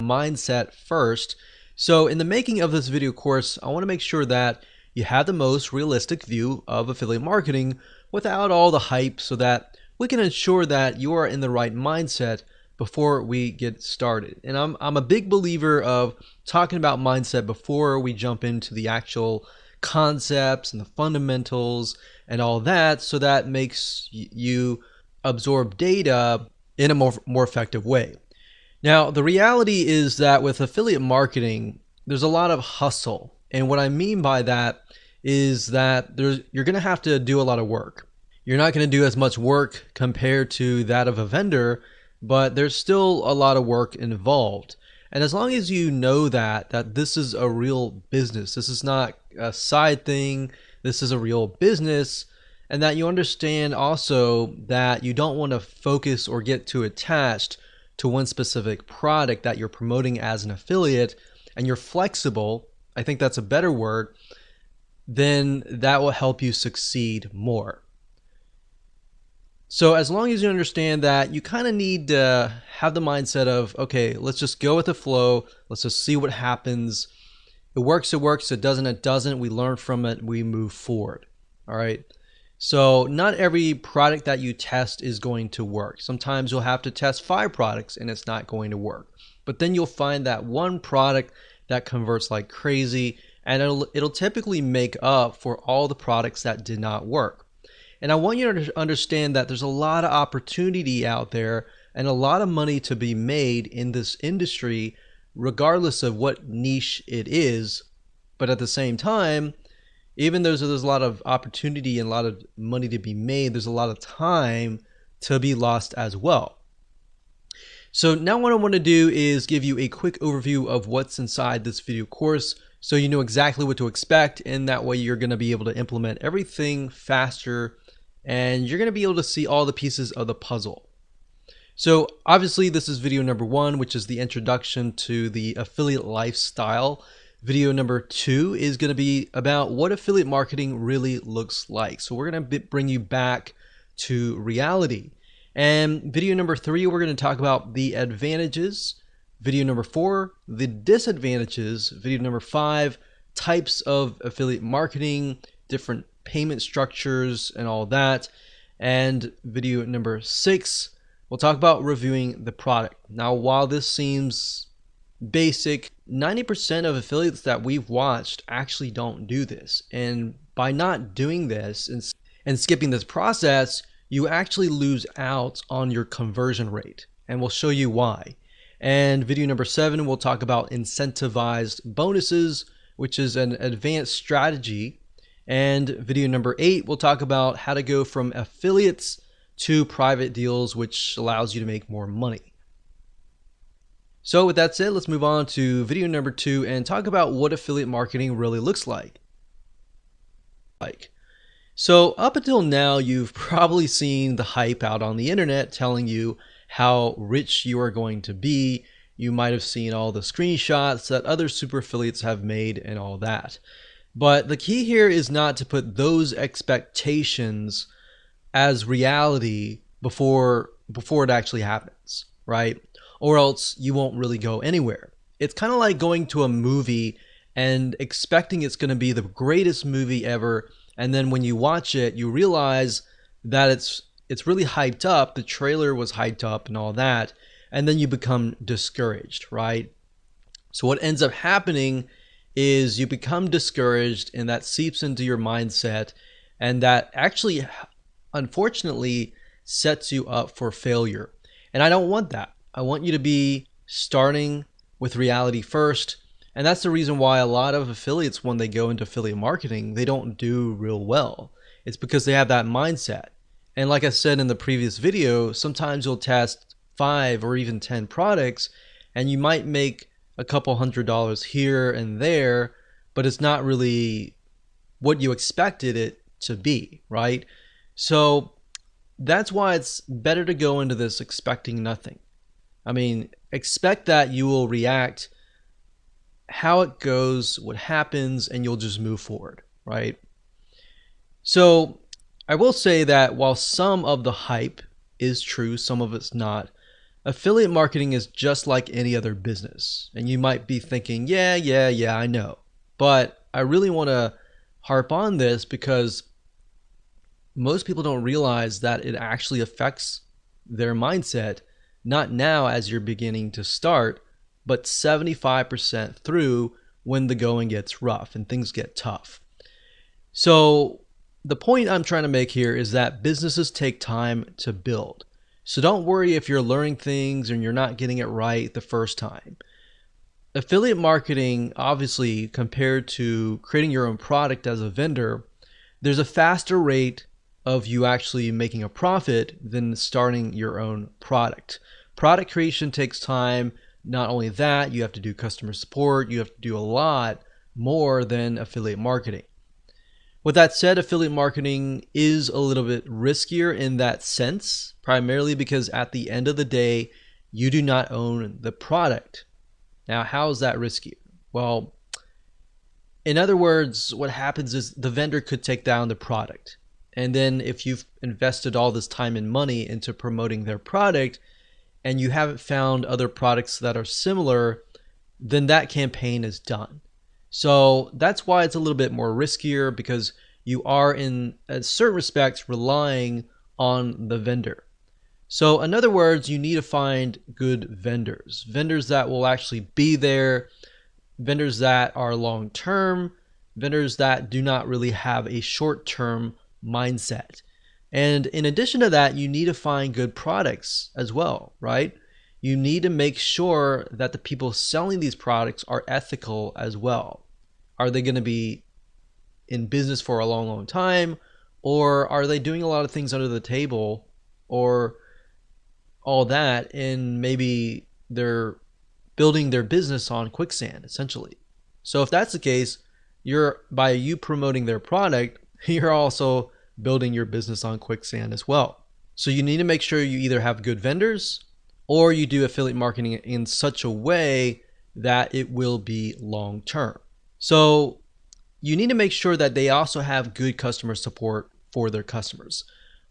mindset first. So in the making of this video course, I want to make sure that you have the most realistic view of affiliate marketing without all the hype, so that we can ensure that you are in the right mindset before we get started. And I'm a big believer of talking about mindset before we jump into the actual concepts and the fundamentals and all that, so that makes you absorb data in a more effective way. Now, the reality is that with affiliate marketing, there's a lot of hustle. And what I mean by that is that you're going to have to do a lot of work. You're not going to do as much work compared to that of a vendor, but there's still a lot of work involved. And as long as you know that this is a real business, this is not a side thing, this is a real business, and that you understand also that you don't want to focus or get too attached to one specific product that you're promoting as an affiliate, and you're flexible, I think that's a better word, then that will help you succeed more. So as long as you understand that, you kind of need to have the mindset of, okay, let's just go with the flow. Let's just see what happens. It works, it doesn't. We learn from it, we move forward. All right. So not every product that you test is going to work. Sometimes you'll have to test 5 products and it's not going to work. But then you'll find that one product that converts like crazy, and it'll typically make up for all the products that did not work. And I want you to understand that there's a lot of opportunity out there and a lot of money to be made in this industry, regardless of what niche it is. But at the same time, even though there's a lot of opportunity and a lot of money to be made, there's a lot of time to be lost as well. So now what I want to do is give you a quick overview of what's inside this video course, so you know exactly what to expect, and that way you're going to be able to implement everything faster, and you're going to be able to see all the pieces of the puzzle. So obviously this is video number 1, which is the introduction to the affiliate lifestyle. Video number 2 is going to be about what affiliate marketing really looks like. So we're going to bring you back to reality. And video number 3, we're going to talk about the advantages. Video number 4, the disadvantages. Video number 5, types of affiliate marketing, different payment structures and all that. And video number 6, we'll talk about reviewing the product. Now, while this seems basic, 90% of affiliates that we've watched actually don't do this. And by not doing this and skipping this process, you actually lose out on your conversion rate. And we'll show you why. And video number 7, we'll talk about incentivized bonuses, which is an advanced strategy. And video number 8, we'll talk about how to go from affiliates to private deals, which allows you to make more money. So with that said, let's move on to video number 2 and talk about what affiliate marketing really looks like. So up until now, you've probably seen the hype out on the internet telling you how rich you are going to be. You might have seen all the screenshots that other super affiliates have made and all that. But the key here is not to put those expectations as reality before it actually happens, right? Or else you won't really go anywhere. It's kind of like going to a movie and expecting it's going to be the greatest movie ever, and then when you watch it, you realize that it's really hyped up, the trailer was hyped up and all that, and then you become discouraged, right? So what ends up happening is you become discouraged, and that seeps into your mindset, and that actually, unfortunately, sets you up for failure. And I don't want that. I want you to be starting with reality first. And that's the reason why a lot of affiliates, when they go into affiliate marketing, they don't do real well. It's because they have that mindset. And like I said in the previous video, sometimes you'll test 5 or even 10 products, and you might make a couple $100 here and there, but it's not really what you expected it to be, right? So that's why it's better to go into this expecting nothing. I mean, expect that you will react, how it goes, what happens, and you'll just move forward, right? So I will say that while some of the hype is true, some of it's not, Affiliate marketing is just like any other business. And you might be thinking, yeah, I know. But I really want to harp on this because most people don't realize that it actually affects their mindset, not now as you're beginning to start, but 75% through when the going gets rough and things get tough. So the point I'm trying to make here is that businesses take time to build. So don't worry if you're learning things and you're not getting it right the first time. Affiliate marketing, obviously, compared to creating your own product as a vendor, there's a faster rate of you actually making a profit than starting your own product. Product creation takes time. Not only that, you have to do customer support. You have to do a lot more than affiliate marketing. With that said, affiliate marketing is a little bit riskier in that sense, primarily because at the end of the day, you do not own the product. Now, how is that risky? Well, in other words, what happens is the vendor could take down the product. And then if you've invested all this time and money into promoting their product and you haven't found other products that are similar, then that campaign is done. So that's why it's a little bit more riskier, because you are in certain respects relying on the vendor. So in other words, you need to find good vendors that will actually be there, vendors that are long-term, vendors that do not really have a short-term mindset. And in addition to that, you need to find good products as well, right? You need to make sure that the people selling these products are ethical as well. Are they going to be in business for a long, long time? Or are they doing a lot of things under the table or all that, and maybe they're building their business on quicksand, essentially? So if that's the case, by you promoting their product, you're also building your business on quicksand as well. So you need to make sure you either have good vendors or you do affiliate marketing in such a way that it will be long term. So you need to make sure that they also have good customer support for their customers.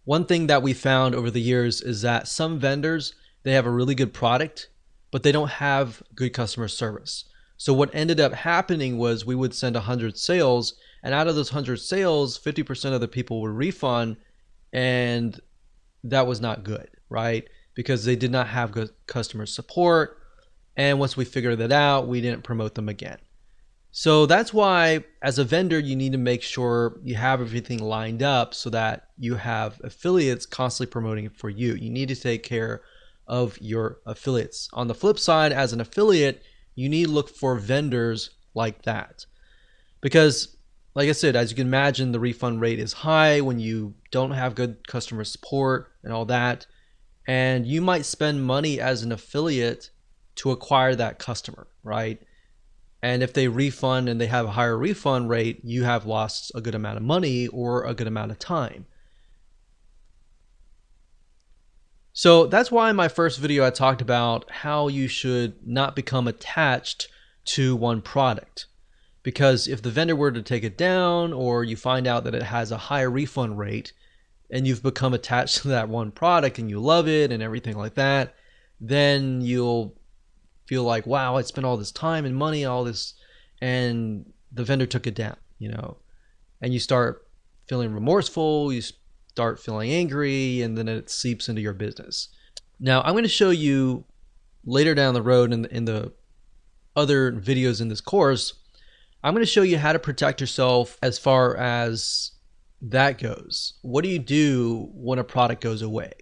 One thing that we found over the years is that some vendors, they have a really good product, but they don't have good customer service. So what ended up happening was we would send 100 sales, and out of those 100 sales, 50% of the people would refund, and that was not good, right? Because they did not have good customer support. And once we figured that out, we didn't promote them again. So that's why as a vendor, you need to make sure you have everything lined up so that you have affiliates constantly promoting it for you. You need to take care of your affiliates. On the flip side, as an affiliate, you need to look for vendors like that. Because like I said, as you can imagine, the refund rate is high when you don't have good customer support and all that. And you might spend money as an affiliate to acquire that customer, right? And if they refund and they have a higher refund rate, you have lost a good amount of money or a good amount of time. So that's why in my first video I talked about how you should not become attached to one product. Because if the vendor were to take it down, or you find out that it has a higher refund rate and you've become attached to that one product and you love it and everything like that, then you'll feel like, wow, I spent all this time and money, all this, and the vendor took it down, and you start feeling remorseful, you start feeling angry, and then it seeps into your business. Now, I'm going to show you later down the road in the other videos in this course, I'm going to show you how to protect yourself as far as that goes. What do you do when a product goes away?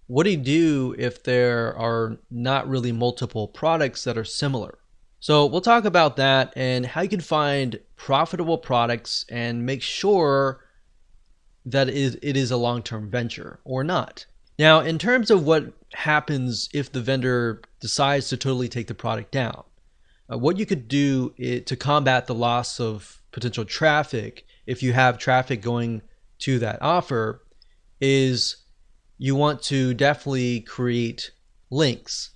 What do you do if there are not really multiple products that are similar? So we'll talk about that and how you can find profitable products and make sure that it is a long-term venture or not. Now, in terms of what happens if the vendor decides to totally take the product down, what you could do to combat the loss of potential traffic, if you have traffic going to that offer, is you want to definitely create links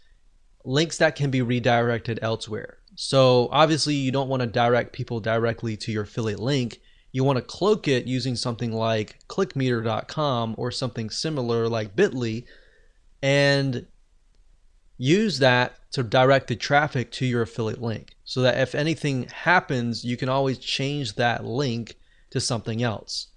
that can be redirected elsewhere. So obviously you don't want to direct people directly to your affiliate link. You want to cloak it using something like clickmeter.com or something similar like Bitly, and use that to direct the traffic to your affiliate link so that if anything happens, you can always change that link to something else.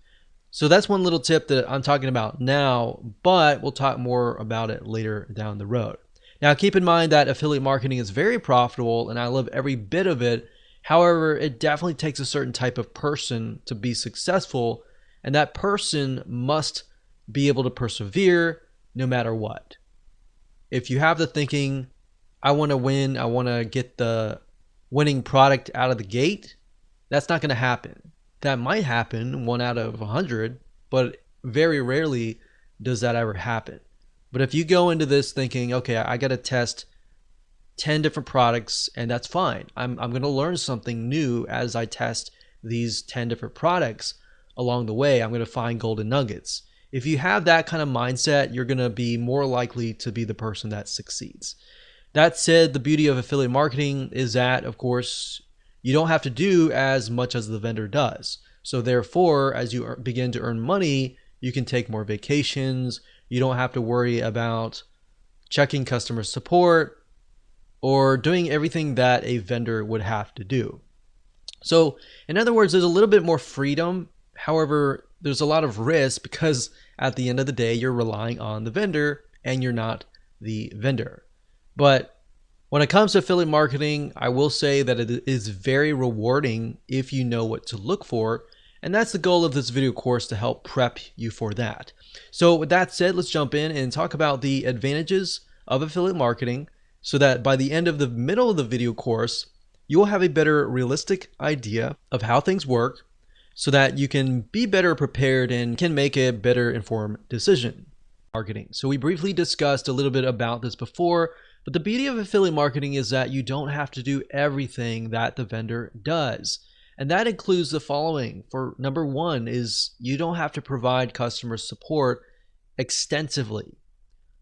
So that's one little tip that I'm talking about now, but we'll talk more about it later down the road. Now, keep in mind that affiliate marketing is very profitable and I love every bit of it. However, it definitely takes a certain type of person to be successful, and that person must be able to persevere no matter what. If you have the thinking, I want to win, I want to get the winning product out of the gate, that's not going to happen. That might happen 1 out of 100, but very rarely does that ever happen. But if you go into this thinking, okay, I got to test 10 different products, and that's fine. I'm going to learn something new as I test these 10 different products along the way. I'm going to find golden nuggets. If you have that kind of mindset, you're going to be more likely to be the person that succeeds. That said, the beauty of affiliate marketing is that, of course, you don't have to do as much as the vendor does. So therefore, as you begin to earn money, you can take more vacations. You don't have to worry about checking customer support or doing everything that a vendor would have to do. So in other words, there's a little bit more freedom. However, there's a lot of risk because at the end of the day, you're relying on the vendor and you're not the vendor. But when it comes to affiliate marketing, I will say that it is very rewarding if you know what to look for. And that's the goal of this video course, to help prep you for that. So with that said, let's jump in and talk about the advantages of affiliate marketing so that by the end of the middle of the video course, you will have a better realistic idea of how things work so that you can be better prepared and can make a better informed decision. Marketing. So we briefly discussed a little bit about this before, but the beauty of affiliate marketing is that you don't have to do everything that the vendor does. And that includes the following. For number one is you don't have to provide customer support extensively.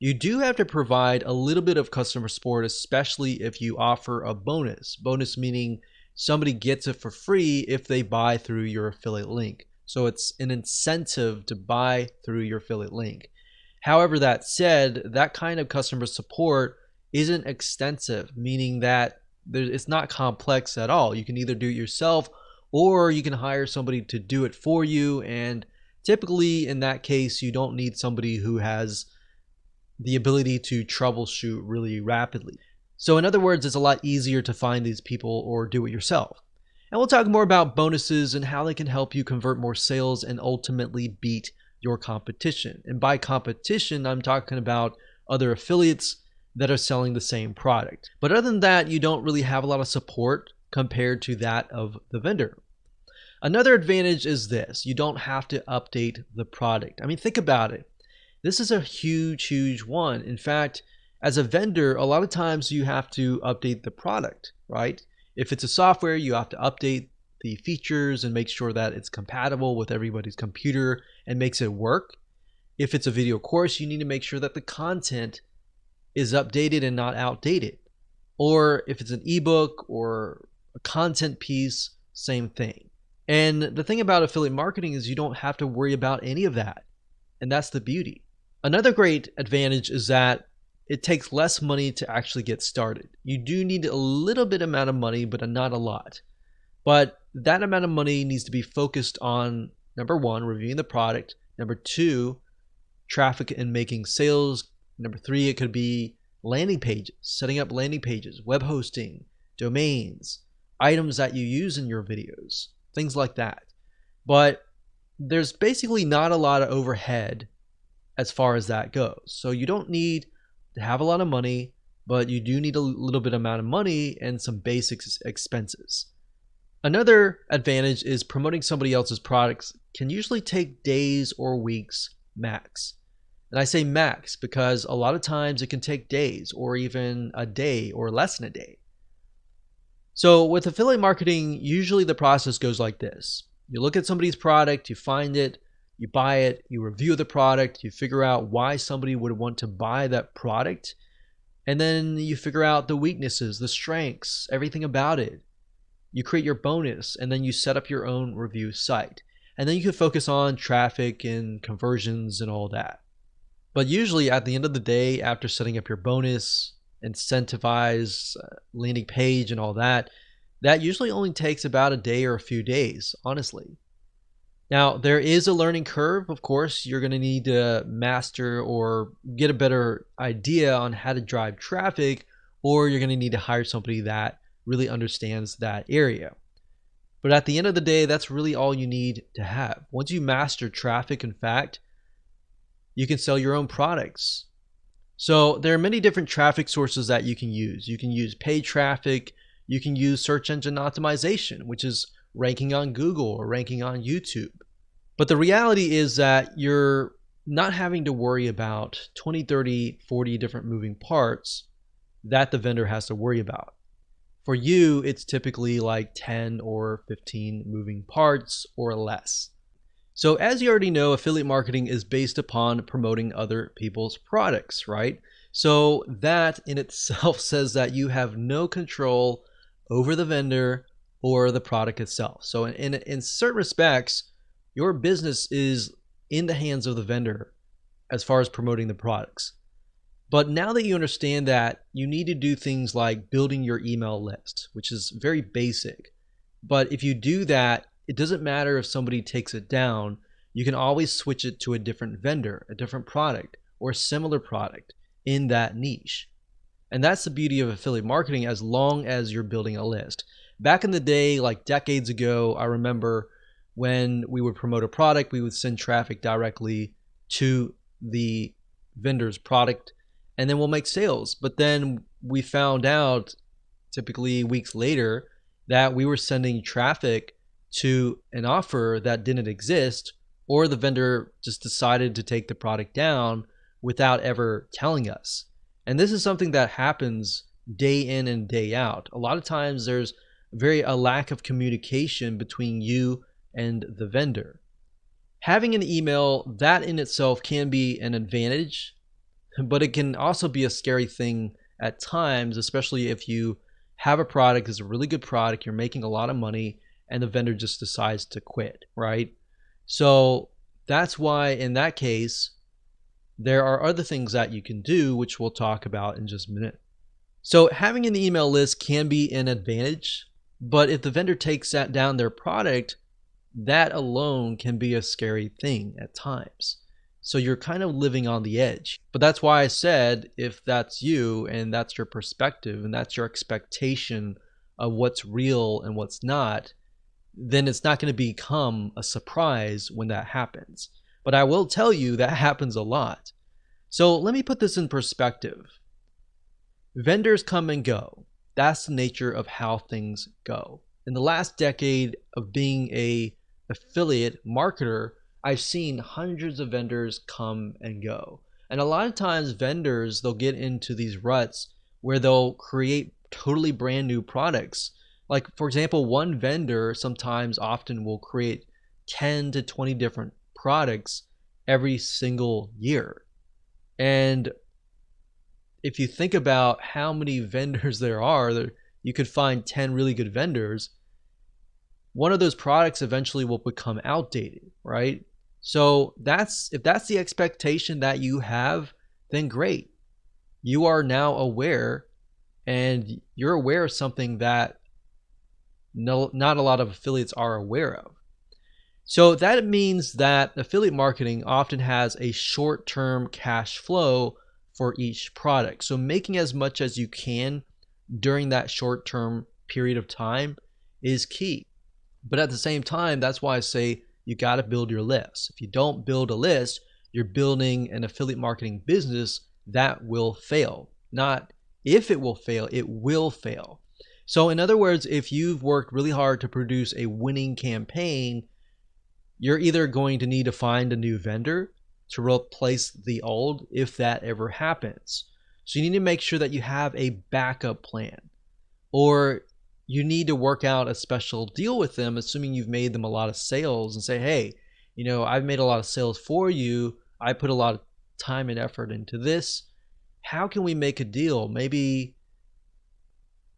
You do have to provide a little bit of customer support, especially if you offer a bonus. Bonus meaning somebody gets it for free if they buy through your affiliate link. So it's an incentive to buy through your affiliate link. However, that said, that kind of customer support isn't extensive, meaning that it's not complex at all. You can either do it yourself or you can hire somebody to do it for you. And typically in that case, you don't need somebody who has the ability to troubleshoot really rapidly. So in other words, it's a lot easier to find these people or do it yourself. And we'll talk more about bonuses and how they can help you convert more sales and ultimately beat your competition. And by competition, I'm talking about other affiliates that are selling the same product. But other than that, you don't really have a lot of support compared to that of the vendor. Another advantage is this: you don't have to update the product. I mean, think about it. This is a huge one. In fact, as a vendor, a lot of times you have to update the product, right? If it's a software, you have to update the features and make sure that it's compatible with everybody's computer and makes it work. If it's a video course, you need to make sure that the content is updated and not outdated. Or if it's an ebook or a content piece, same thing. And the thing about affiliate marketing is you don't have to worry about any of that. And that's the beauty. Another great advantage is that it takes less money to actually get started. You do need a little bit amount of money, but not a lot. But that amount of money needs to be focused on, number one, reviewing the product. Number two, traffic and making sales. Number three, it could be landing pages, setting up landing pages, web hosting, domains, items that you use in your videos, things like that. But there's basically not a lot of overhead as far as that goes. So you don't need to have a lot of money, but you do need a little bit amount of money and some basic expenses. Another advantage is promoting somebody else's products can usually take days or weeks max. And I say max because a lot of times it can take days or even a day or less than a day. So with affiliate marketing, usually the process goes like this. You look at somebody's product, you find it, you buy it, you review the product, you figure out why somebody would want to buy that product, and then you figure out the weaknesses, the strengths, everything about it. You create your bonus, and then you set up your own review site. And then you can focus on traffic and conversions and all that. But usually at the end of the day, after setting up your bonus incentivize landing page and all that, that usually only takes about a day or a few days, honestly. Now, there is a learning curve. Of course, you're going to need to master or get a better idea on how to drive traffic, or you're going to need to hire somebody that really understands that area. But at the end of the day, that's really all you need to have. Once you master traffic, in fact, you can sell your own products. So there are many different traffic sources that you can use. You can use paid traffic. You can use search engine optimization, which is ranking on Google or ranking on YouTube. But the reality is that you're not having to worry about 20, 30, 40 different moving parts that the vendor has to worry about. For you, it's typically like 10 or 15 moving parts or less. So as you already know, affiliate marketing is based upon promoting other people's products, right? So that in itself says that you have no control over the vendor or the product itself. So in certain respects, your business is in the hands of the vendor as far as promoting the products. But now that you understand that, you need to do things like building your email list, which is very basic. But if you do that, it doesn't matter if somebody takes it down. You can always switch it to a different vendor, a different product, or a similar product in that niche. And that's the beauty of affiliate marketing, as long as you're building a list. Back in the day, like decades ago, I remember when we would promote a product, we would send traffic directly to the vendor's product, and then we'll make sales. But then we found out, typically weeks later, that we were sending traffic to an offer that didn't exist, or the vendor just decided to take the product down without ever telling us. And this is something that happens day in and day out. A lot of times there's a lack of communication between you and the vendor. Having an email, that in itself can be an advantage, but it can also be a scary thing at times, especially if you have a product that's a really good product, you're making a lot of money, and the vendor just decides to quit, right? So that's why in that case, there are other things that you can do, which we'll talk about in just a minute. So having an email list can be an advantage, but if the vendor takes that down their product, that alone can be a scary thing at times. So you're kind of living on the edge. But that's why I said, if that's you and that's your perspective and that's your expectation of what's real and what's not, then it's not going to become a surprise when that happens. But I will tell you that happens a lot. So let me put this in perspective. Vendors come and go. That's the nature of how things go. In the last decade of being an affiliate marketer, I've seen hundreds of vendors come and go. And a lot of times vendors, they'll get into these ruts where they'll create totally brand new products. Like, for example, one vendor often will create 10 to 20 different products every single year. And if you think about how many vendors there are, you could find 10 really good vendors. One of those products eventually will become outdated, right? So if that's the expectation that you have, then great. You are now aware, and you're aware of something that not a lot of affiliates are aware of. So that means that affiliate marketing often has a short-term cash flow for each product. So making as much as you can during that short-term period of time is key. But at the same time, that's why I say you got to build your list. If you don't build a list, you're building an affiliate marketing business that will fail. Not if it will fail, it will fail. So in other words, if you've worked really hard to produce a winning campaign, you're either going to need to find a new vendor to replace the old if that ever happens. So you need to make sure that you have a backup plan, or you need to work out a special deal with them, assuming you've made them a lot of sales, and say, hey, I've made a lot of sales for you. I put a lot of time and effort into this. How can we make a deal? Maybe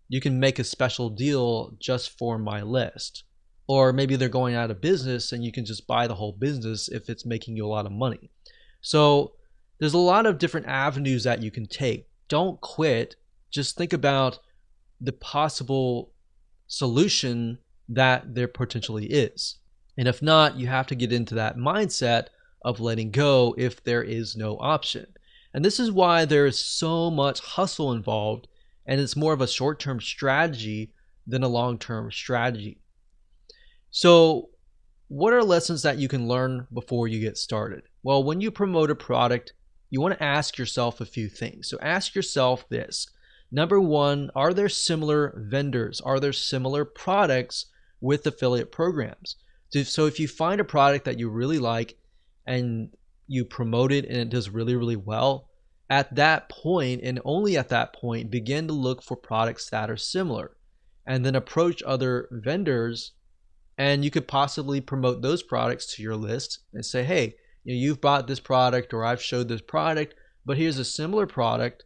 you can make a special deal just for my list. Or maybe they're going out of business and you can just buy the whole business if it's making you a lot of money. So there's a lot of different avenues that you can take. Don't quit Just think about the possible solution that there potentially is. And if not, you have to get into that mindset of letting go if there is no option. And this is why there is so much hustle involved, and it's more of a short term strategy than a long term strategy. So, what are lessons that you can learn before you get started? Well, when you promote a product, you want to ask yourself a few things. So, ask yourself this. Number one, are there similar vendors? Are there similar products with affiliate programs? So if you find a product that you really like and you promote it and it does really, really well, at that point and only at that point, begin to look for products that are similar and then approach other vendors, and you could possibly promote those products to your list and say, hey, you've bought this product or I've showed this product, but here's a similar product,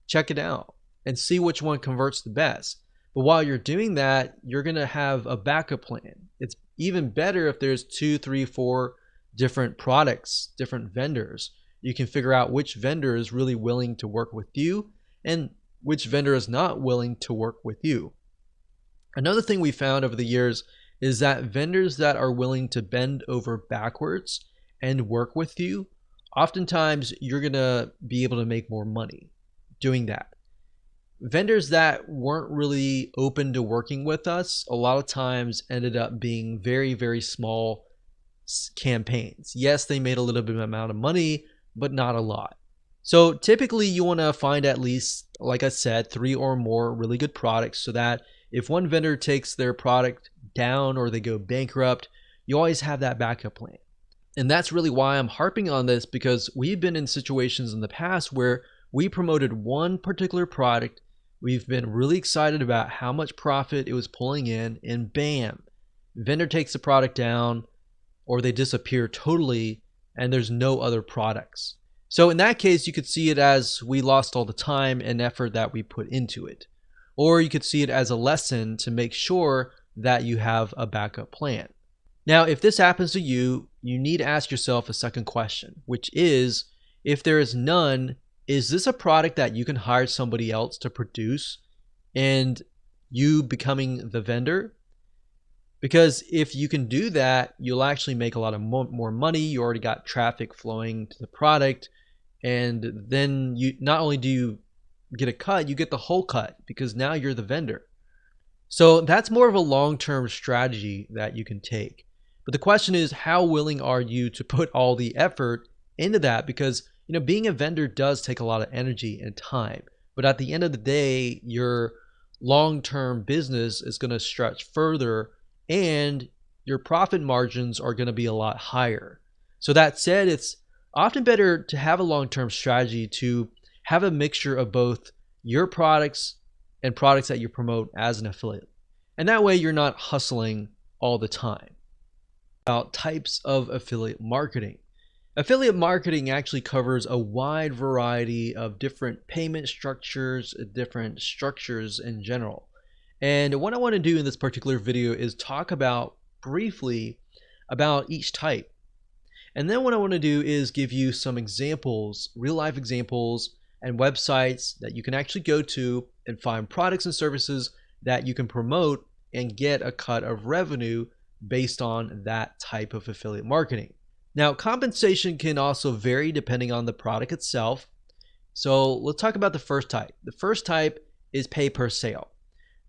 check it out and see which one converts the best. But while you're doing that, you're going to have a backup plan. It's even better if there's 2, 3, 4 different products, different vendors. You can figure out which vendor is really willing to work with you and which vendor is not willing to work with you. Another thing we found over the years is that vendors that are willing to bend over backwards and work with you, oftentimes you're going to be able to make more money doing that. Vendors that weren't really open to working with us a lot of times ended up being very, very small campaigns. Yes, they made a little bit of amount of money, but not a lot. So typically you want to find at least, like I said, 3 or more really good products so that if one vendor takes their product down or they go bankrupt, you always have that backup plan. And that's really why I'm harping on this, because we've been in situations in the past where we promoted one particular product. We've been really excited about how much profit it was pulling in, and bam, vendor takes the product down or they disappear totally and there's no other products. So in that case, you could see it as we lost all the time and effort that we put into it. Or you could see it as a lesson to make sure that you have a backup plan. Now, if this happens to you, you need to ask yourself a second question, which is, if there is none, is this a product that you can hire somebody else to produce and you becoming the vendor? Because if you can do that, you'll actually make a lot of more money. You already got traffic flowing to the product. And then you not only do you get a cut, you get the whole cut because now you're the vendor. So that's more of a long-term strategy that you can take. But the question is, how willing are you to put all the effort into that? Because being a vendor does take a lot of energy and time. But at the end of the day, your long-term business is going to stretch further and your profit margins are going to be a lot higher. So that said, it's often better to have a long-term strategy, to have a mixture of both your products and products that you promote as an affiliate. And that way you're not hustling all the time. About types of affiliate marketing. Affiliate marketing actually covers a wide variety of different payment structures, different structures in general. And what I want to do in this particular video is talk about briefly about each type. And then what I want to do is give you some examples, real life examples and websites that you can actually go to and find products and services that you can promote and get a cut of revenue based on that type of affiliate marketing. Now, compensation can also vary depending on the product itself. So let's talk about the first type. The first type is pay per sale.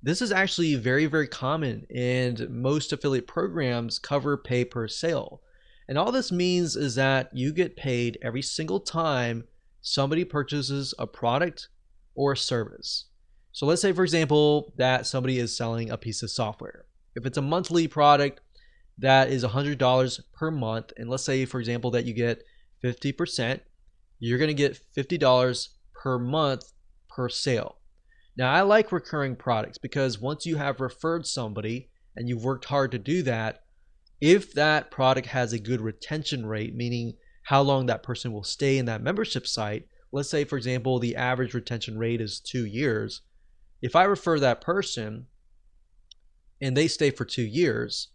This is actually very, very common, and most affiliate programs cover pay per sale. And all this means is that you get paid every single time somebody purchases a product or a service. So let's say, for example, that somebody is selling a piece of software. If it's a monthly product, that is $100 per month. And let's say, for example, that you get 50%, you're going to get $50 per month per sale. Now, I like recurring products because once you have referred somebody and you've worked hard to do that, if that product has a good retention rate, meaning how long that person will stay in that membership site, let's say, for example, the average retention rate is 2 years. If I refer that person and they stay for 2 years,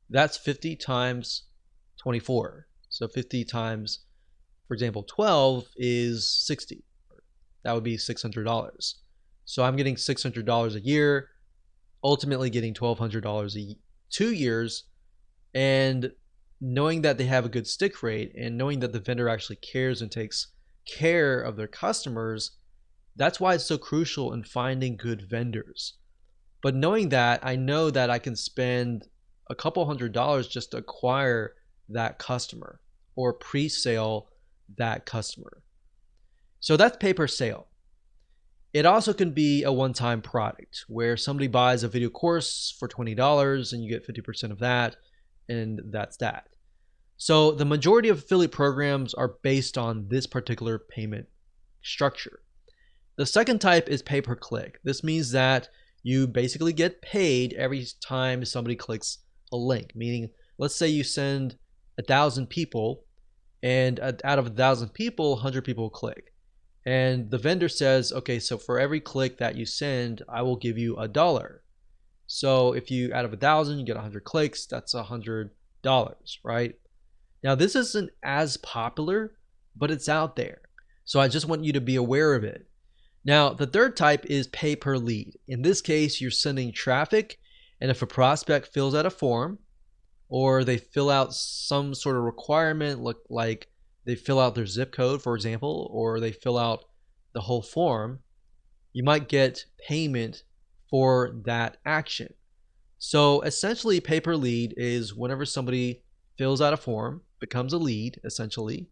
that's 50 times 24. So 50 times, for example, 12 is 60. That would be $600. So I'm getting $600 a year, ultimately getting $1,200 a 2 years, and knowing that they have a good stick rate and knowing that the vendor actually cares and takes care of their customers, that's why it's so crucial in finding good vendors. But knowing that, I know that I can spend a couple $100s just to acquire that customer or pre-sale that customer. So that's pay per sale. It also can be a one-time product where somebody buys a video course for $20 and you get 50% of that, and that's that. So the majority of affiliate programs are based on this particular payment structure. The second type is pay per click. This means that you basically get paid every time somebody clicks a link, meaning let's say you send 1,000 people and out of 1,000 people, 100 people click. And the vendor says, okay, so for every click that you send, I will give you $1. So if you, out of 1,000, you get 100 clicks, that's $100, right? Now this isn't as popular, but it's out there. So I just want you to be aware of it. Now, the third type is pay per lead. In this case, you're sending traffic, and if a prospect fills out a form or they fill out some sort of requirement, like they fill out their zip code, for example, or they fill out the whole form, you might get payment for that action. So essentially, pay per lead is whenever somebody fills out a form, becomes a lead, essentially,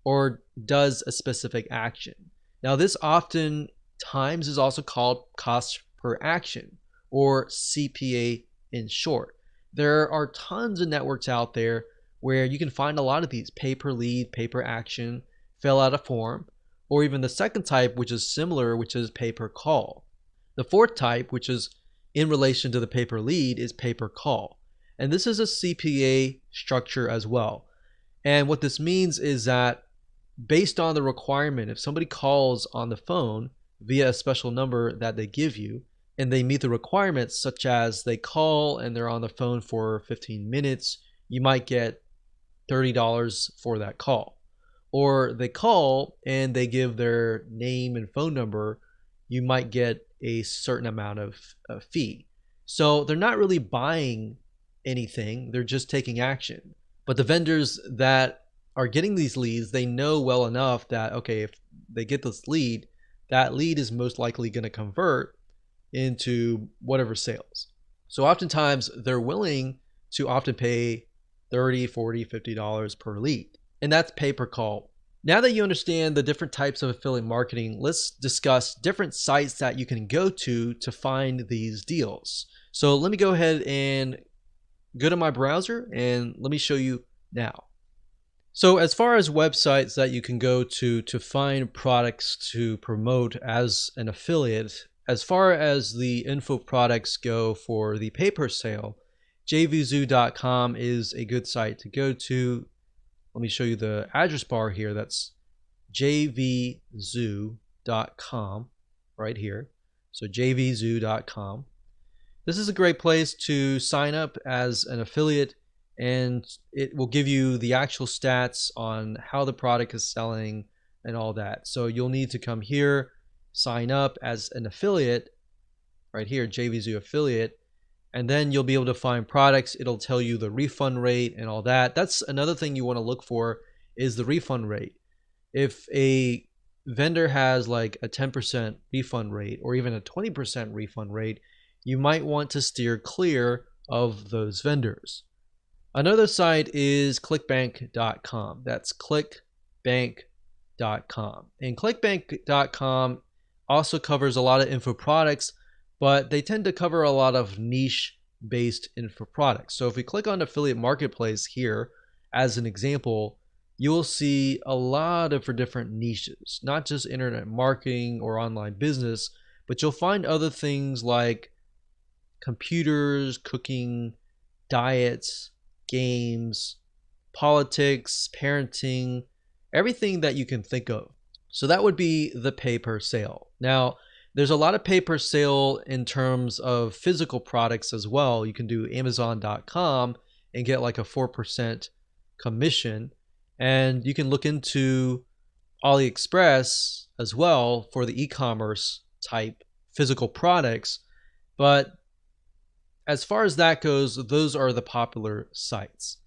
or does a specific action. Now, this often times is also called cost per action, or CPA in short. There are tons of networks out there where you can find a lot of these: pay per lead, pay per action, fill out a form, or even the second type, which is similar, which is pay per call. The fourth type, which is in relation to the pay per lead, is pay per call. And this is a CPA structure as well. And what this means is that based on the requirement, if somebody calls on the phone via a special number that they give you, and they meet the requirements, such as they call and they're on the phone for 15 minutes, you might get $30 for that call. Or they call and they give their name and phone number, you might get a certain amount of fee. So they're not really buying anything, they're just taking action. But the vendors that are getting these leads, they know well enough that, okay, if they get this lead, that lead is most likely going to convert into whatever sales. So oftentimes they're willing to often pay $30, $40, $50 per lead. And that's pay per call. Now that you understand the different types of affiliate marketing, let's discuss different sites that you can go to find these deals. So let me go ahead and go to my browser and let me show you now. So as far as websites that you can go to find products to promote as an affiliate, as far as the info products go for the pay per sale, jvzoo.com is a good site to go to. Let me show you the address bar here. That's jvzoo.com right here. So jvzoo.com. This is a great place to sign up as an affiliate, and it will give you the actual stats on how the product is selling and all that. So you'll need to come here, sign up as an affiliate right here, JVZoo affiliate, and then you'll be able to find products. It'll tell you the refund rate and all that. That's another thing you want to look for, is the refund rate. If a vendor has like a 10% refund rate or even a 20% refund rate, you might want to steer clear of those vendors. Another site is clickbank.com. That's clickbank.com. And clickbank.com also covers a lot of info products, but they tend to cover a lot of niche-based info products. So if we click on Affiliate Marketplace here, as an example, you will see a lot of different niches, not just internet marketing or online business, but you'll find other things like computers, cooking, diets, games, politics, parenting, everything that you can think of. So that would be the pay per sale. Now, there's a lot of pay per sale in terms of physical products as well. You can do Amazon.com and get like a 4% commission. And you can look into AliExpress as well for the e-commerce type physical products. But as far as that goes, those are the popular sites.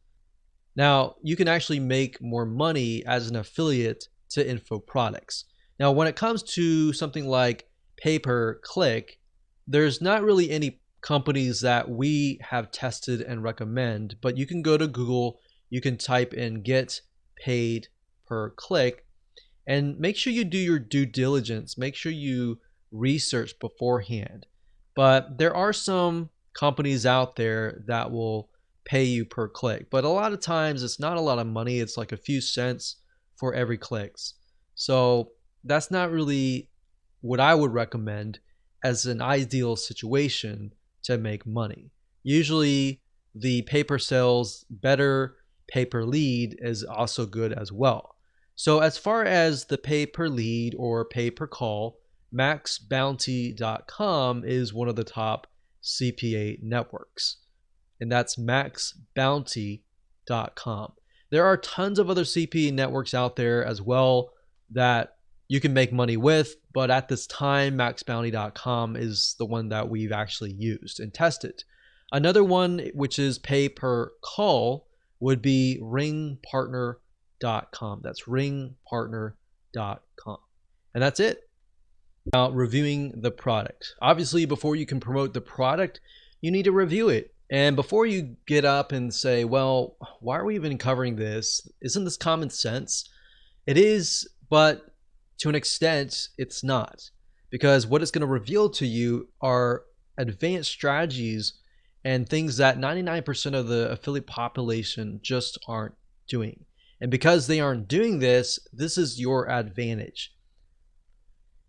Now, you can actually make more money as an affiliate to info products. Now, when it comes to something like pay per click, there's not really any companies that we have tested and recommend, but you can go to Google, you can type in get paid per click, and make sure you do your due diligence. Make sure you research beforehand. But there are some companies out there that will pay you per click. But a lot of times it's not a lot of money. It's like a few cents for every clicks. So that's not really what I would recommend as an ideal situation to make money. Usually the pay per sales, better pay per lead is also good as well. So as far as the pay per lead or pay per call, maxbounty.com is one of the top CPA networks, and that's maxbounty.com. There are tons of other CPA networks out there as well that you can make money with, but at this time, maxbounty.com is the one that we've actually used and tested. Another one, which is pay per call, would be ringpartner.com. That's ringpartner.com. And that's it. Now, reviewing the product. Obviously, before you can promote the product, you need to review it. And before you get up and say, well, why are we even covering this? Isn't this common sense? It is, but to an extent, it's not. Because what it's going to reveal to you are advanced strategies and things that 99% of the affiliate population just aren't doing. And because they aren't doing this, this is your advantage.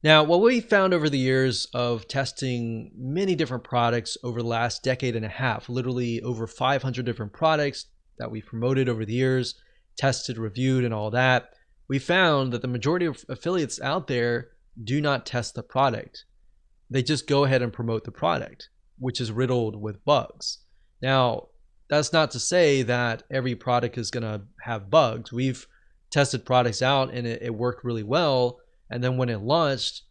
Now, what we found over the years of testing many different products over the last decade and a half, literally over 500 different products that we've promoted over the years, tested, reviewed, and all that, we found that the majority of affiliates out there do not test the product. They just go ahead and promote the product, which is riddled with bugs. Now, that's not to say that every product is going to have bugs. We've tested products out and it worked really well. And then when it launched,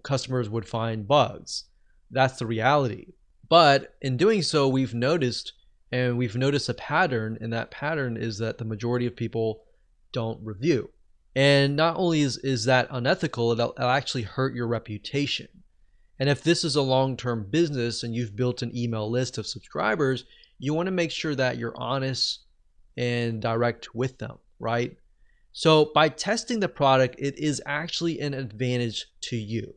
customers would find bugs. That's the reality. But in doing so, we've noticed a pattern, and that pattern is that the majority of people don't review. And not only is that unethical, it'll actually hurt your reputation. And if this is a long-term business and you've built an email list of subscribers, you want to make sure that you're honest and direct with them, right? So by testing the product, it is actually an advantage to you,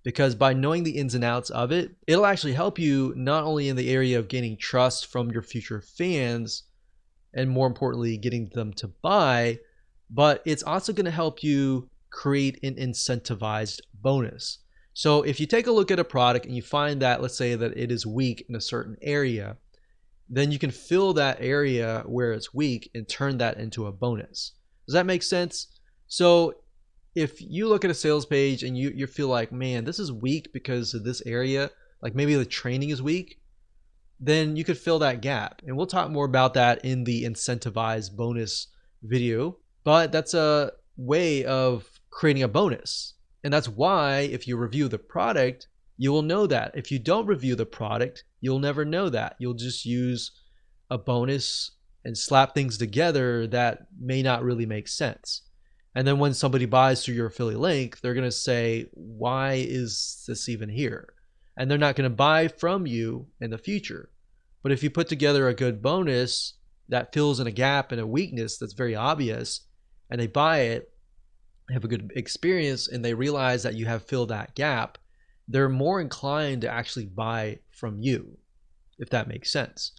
because by knowing the ins and outs of it, it'll actually help you not only in the area of gaining trust from your future fans, and more importantly, getting them to buy, but it's also going to help you create an incentivized bonus. So if you take a look at a product and you find that, let's say that it is weak in a certain area, then you can fill that area where it's weak and turn that into a bonus. Does that make sense? So if you look at a sales page and you feel like, man, this is weak because of this area, like maybe the training is weak, then you could fill that gap. And we'll talk more about that in the incentivized bonus video, but that's a way of creating a bonus. And that's why if you review the product, you will know that. If you don't review the product, you'll never know that. You'll just use a bonus and slap things together that may not really make sense. And then when somebody buys through your affiliate link, they're going to say, why is this even here? And they're not going to buy from you in the future. But if you put together a good bonus that fills in a gap and a weakness that's very obvious, and they buy it, have a good experience, and they realize that you have filled that gap, they're more inclined to actually buy from you, if that makes sense.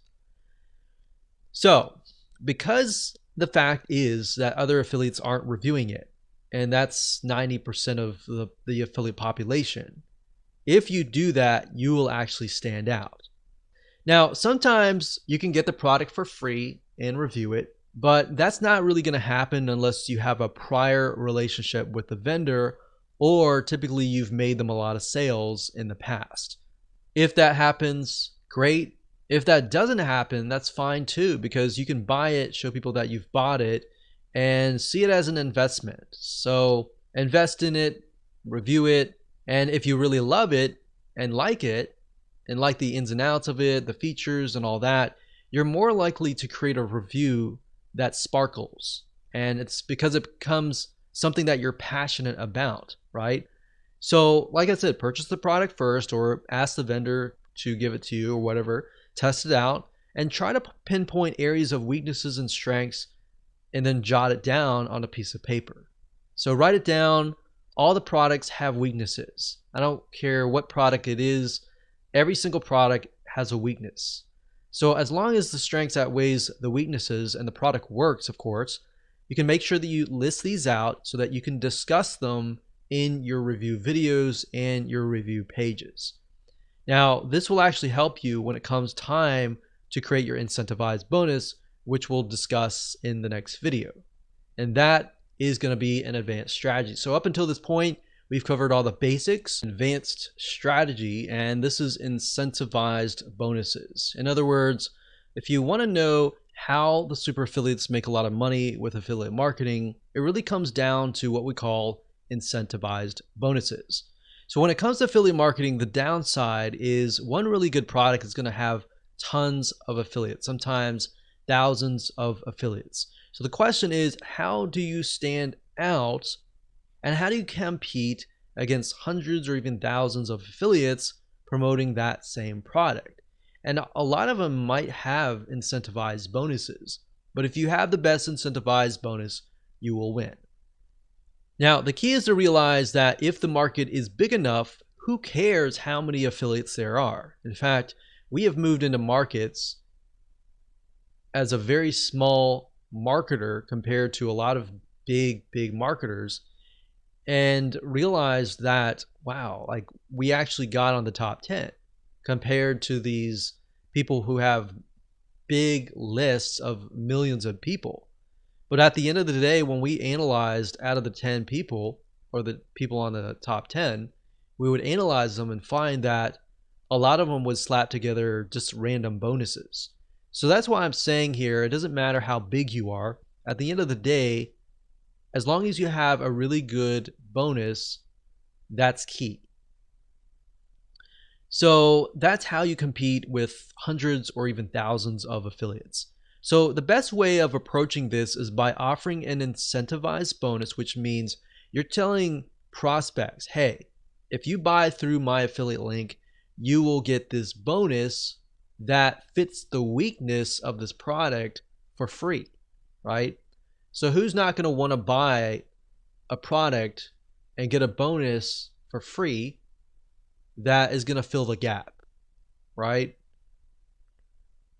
So, because the fact is that other affiliates aren't reviewing it, and that's 90% of the affiliate population, if you do that, you will actually stand out. Now, sometimes you can get the product for free and review it, but that's not really going to happen unless you have a prior relationship with the vendor, or typically you've made them a lot of sales in the past. If that happens, great. If that doesn't happen, that's fine too, because you can buy it, show people that you've bought it, and see it as an investment. So invest in it, review it, And if you really love it and like the ins and outs of it, the features and all that, you're more likely to create a review that sparkles. And it's because it becomes something that you're passionate about, right? So, like I said, purchase the product first or ask the vendor to give it to you or whatever, test it out, and try to pinpoint areas of weaknesses and strengths and then jot it down on a piece of paper. So, write it down. All the products have weaknesses. I don't care what product it is, every single product has a weakness. So, as long as the strengths outweighs the weaknesses and the product works, of course, you can make sure that you list these out so that you can discuss them in your review videos and your review pages. Now, this will actually help you when it comes time to create your incentivized bonus, which we'll discuss in the next video. And that is going to be an advanced strategy. So up until this point, we've covered all the basics, advanced strategy, and this is incentivized bonuses. In other words, if you want to know how the super affiliates make a lot of money with affiliate marketing, it really comes down to what we call incentivized bonuses. So when it comes to affiliate marketing, the downside is one really good product is going to have tons of affiliates, sometimes thousands of affiliates. So the question is, how do you stand out and how do you compete against hundreds or even thousands of affiliates promoting that same product? And a lot of them might have incentivized bonuses, but if you have the best incentivized bonus, you will win. Now, the key is to realize that if the market is big enough, who cares how many affiliates there are? In fact, we have moved into markets as a very small marketer compared to a lot of big marketers and realized that, wow, like we actually got on the top 10 compared to these people who have big lists of millions of people. But at the end of the day, when we analyzed out of the 10 people or the people on the top 10, we would analyze them and find that a lot of them would slap together just random bonuses. So that's why I'm saying here, it doesn't matter how big you are. At the end of the day, as long as you have a really good bonus, that's key. So that's how you compete with hundreds or even thousands of affiliates. So the best way of approaching this is by offering an incentivized bonus, which means you're telling prospects, hey, if you buy through my affiliate link, you will get this bonus that fits the weakness of this product for free, right? So who's not going to want to buy a product and get a bonus for free that is going to fill the gap, right?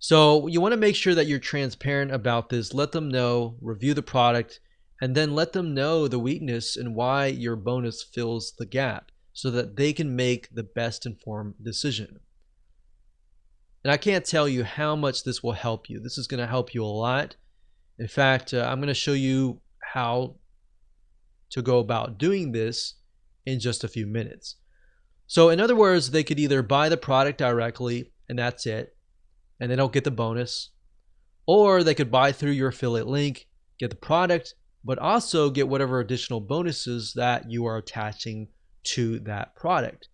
So you want to make sure that you're transparent about this. Let them know, review the product, and then let them know the weakness and why your bonus fills the gap so that they can make the best informed decision. And I can't tell you how much this will help you. This is going to help you a lot. In fact, I'm going to show you how to go about doing this in just a few minutes. So in other words, they could either buy the product directly and that's it, and they don't get the bonus, or they could buy through your affiliate link, get the product, but also get whatever additional bonuses that you are attaching to that product.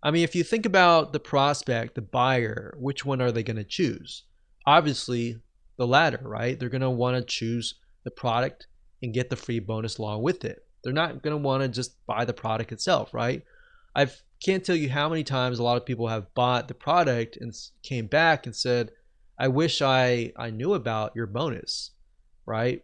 I mean, if you think about the prospect, the buyer, which one are they going to choose? Obviously, the latter, right? They're going to want to choose the product and get the free bonus along with it. They're not going to want to just buy the product itself, right? I can't tell you how many times a lot of people have bought the product and came back and said, I wish I knew about your bonus, right?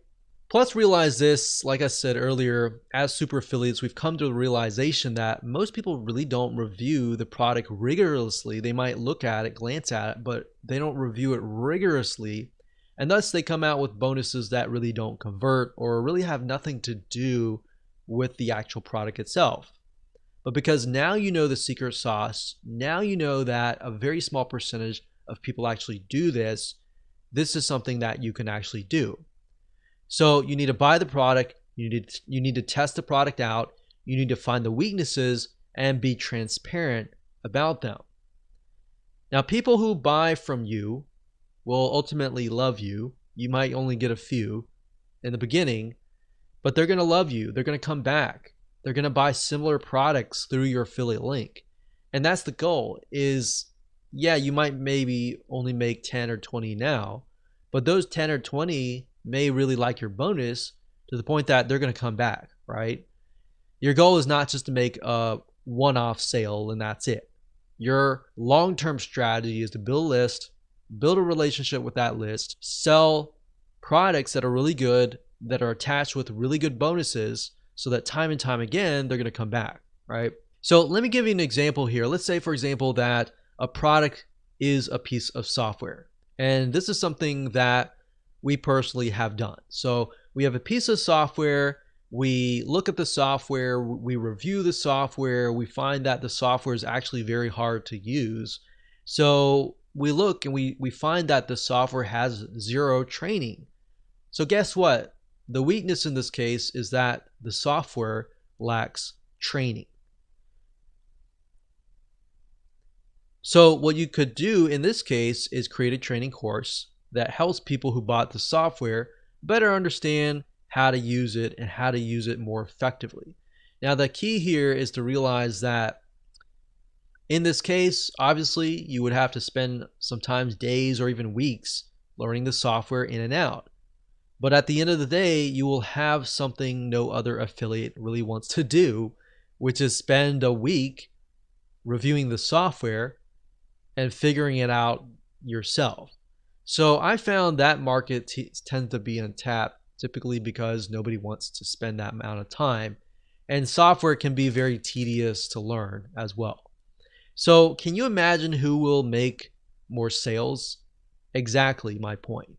Plus realize this, like I said earlier, as super affiliates, we've come to the realization that most people really don't review the product rigorously. They might look at it, glance at it, but they don't review it rigorously. And thus they come out with bonuses that really don't convert or really have nothing to do with the actual product itself. But because now you know the secret sauce, now you know that a very small percentage of people actually do this, this is something that you can actually do. So you need to buy the product, you need to test the product out, you need to find the weaknesses and be transparent about them. Now, people who buy from you will ultimately love you. You might only get a few in the beginning, but they're going to love you. They're going to come back. They're going to buy similar products through your affiliate link. And that's the goal is, yeah, you might maybe only make 10 or 20 now, but those 10 or 20 may really like your bonus to the point that they're going to come back, right? Your goal is not just to make a one-off sale and that's it. Your long-term strategy is to build a list, build a relationship with that list, sell products that are really good, that are attached with really good bonuses, so that time and time again, they're going to come back, right? So let me give you an example here. Let's say, for example, that a product is a piece of software. And this is something that we personally have done. So we have a piece of software. We look at the software, we review the software, we find that the software is actually very hard to use. So we look and we find that the software has zero training. So guess what? The weakness in this case is that the software lacks training. So what you could do in this case is create a training course that helps people who bought the software better understand how to use it and how to use it more effectively. Now, the key here is to realize that in this case, obviously, you would have to spend sometimes days or even weeks learning the software in and out. But at the end of the day, you will have something no other affiliate really wants to do, which is spend a week reviewing the software and figuring it out yourself. So I found that market tends to be untapped, typically because nobody wants to spend that amount of time. And software can be very tedious to learn as well. So can you imagine who will make more sales? Exactly my point.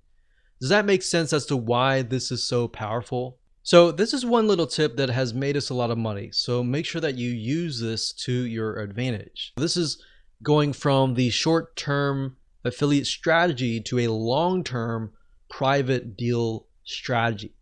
Does that make sense as to why this is so powerful? So this is one little tip that has made us a lot of money. So make sure that you use this to your advantage. This is going from the short-term affiliate strategy to a long-term private deal strategy.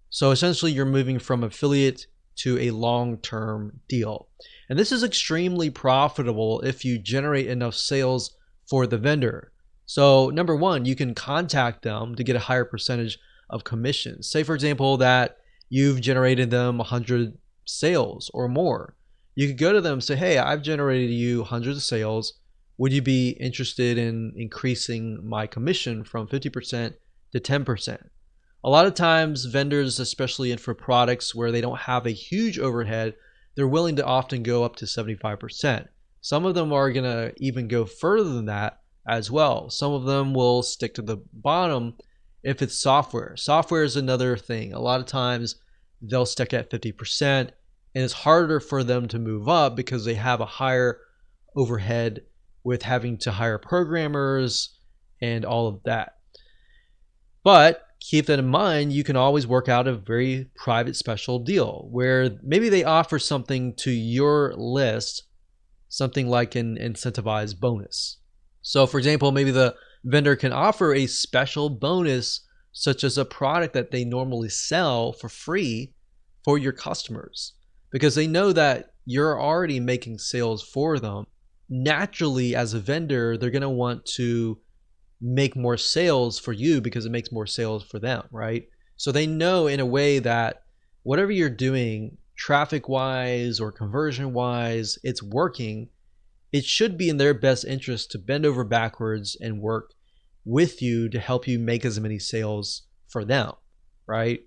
So essentially you're moving from affiliate to a long-term deal. And this is extremely profitable if you generate enough sales for the vendor. So number one, you can contact them to get a higher percentage of commission. Say for example that you've generated them 100 sales or more. You could go to them and say, hey, I've generated you hundreds of sales. Would you be interested in increasing my commission from 50% to 10%? A lot of times vendors, especially for products where they don't have a huge overhead, they're willing to often go up to 75%. Some of them are going to even go further than that as well. Some of them will stick to the bottom if it's software. Software is another thing. A lot of times they'll stick at 50%, and it's harder for them to move up because they have a higher overhead with having to hire programmers and all of that. But keep that in mind, you can always work out a very private special deal where maybe they offer something to your list, something like an incentivized bonus. So for example, maybe the vendor can offer a special bonus such as a product that they normally sell for free for your customers because they know that you're already making sales for them. Naturally, as a vendor, they're going to want to make more sales for you because it makes more sales for them, right? So they know in a way that whatever you're doing traffic wise or conversion wise, it's working. It should be in their best interest to bend over backwards and work with you to help you make as many sales for them, right?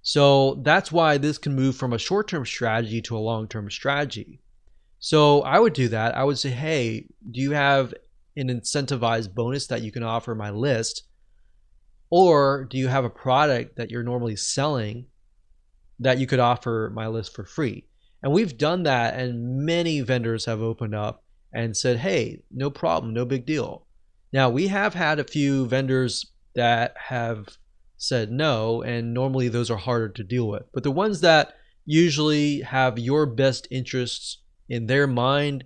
So that's why this can move from a short-term strategy to a long-term strategy. So I would do that. I would say, hey, do you have an incentivized bonus that you can offer my list? Or do you have a product that you're normally selling that you could offer my list for free? And we've done that, and many vendors have opened up and said, hey, no problem, no big deal. Now, we have had a few vendors that have said no, and normally those are harder to deal with. But the ones that usually have your best interests in their mind,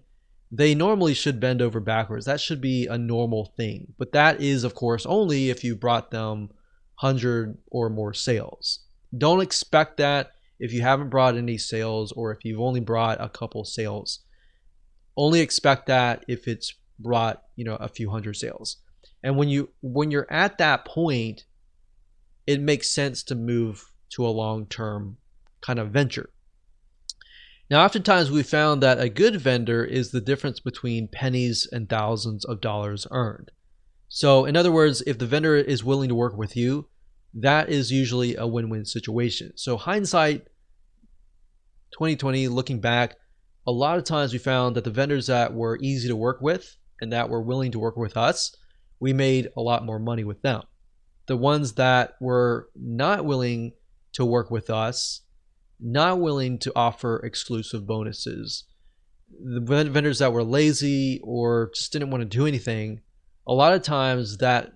they normally should bend over backwards. That should be a normal thing. But that is, of course, only if you brought them 100 or more sales. Don't expect that if you haven't brought any sales or if you've only brought a couple sales. Only expect that if it's brought, a few hundred sales. And when you're at that point, it makes sense to move to a long-term kind of venture. Now, oftentimes we found that a good vendor is the difference between pennies and thousands of dollars earned. So, in other words, if the vendor is willing to work with you, that is usually a win-win situation. So, hindsight 2020, looking back, a lot of times we found that the vendors that were easy to work with and that were willing to work with us, we made a lot more money with them. The ones that were not willing to work with us, not willing to offer exclusive bonuses, the vendors that were lazy or just didn't want to do anything, a lot of times that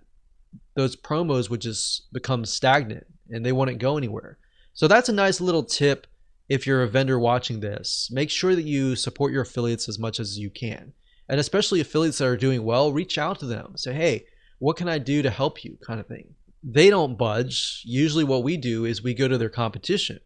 those promos would just become stagnant and they wouldn't go anywhere. So that's a nice little tip. If you're a vendor watching this, make sure that you support your affiliates as much as you can. And especially affiliates that are doing well, reach out to them. Say, hey, what can I do to help you, kind of thing. They don't budge. Usually what we do is we go to their competition.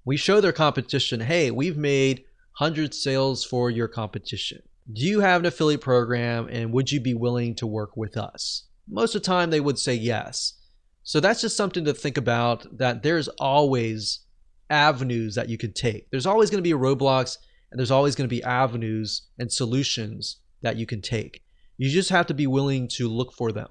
We show their competition, hey, we've made 100 sales for your competition. Do you have an affiliate program and would you be willing to work with us? Most of the time they would say yes. So that's just something to think about, that there's always avenues that you could take. There's always going to be roadblocks and there's always going to be avenues and solutions that you can take. You just have to be willing to look for them.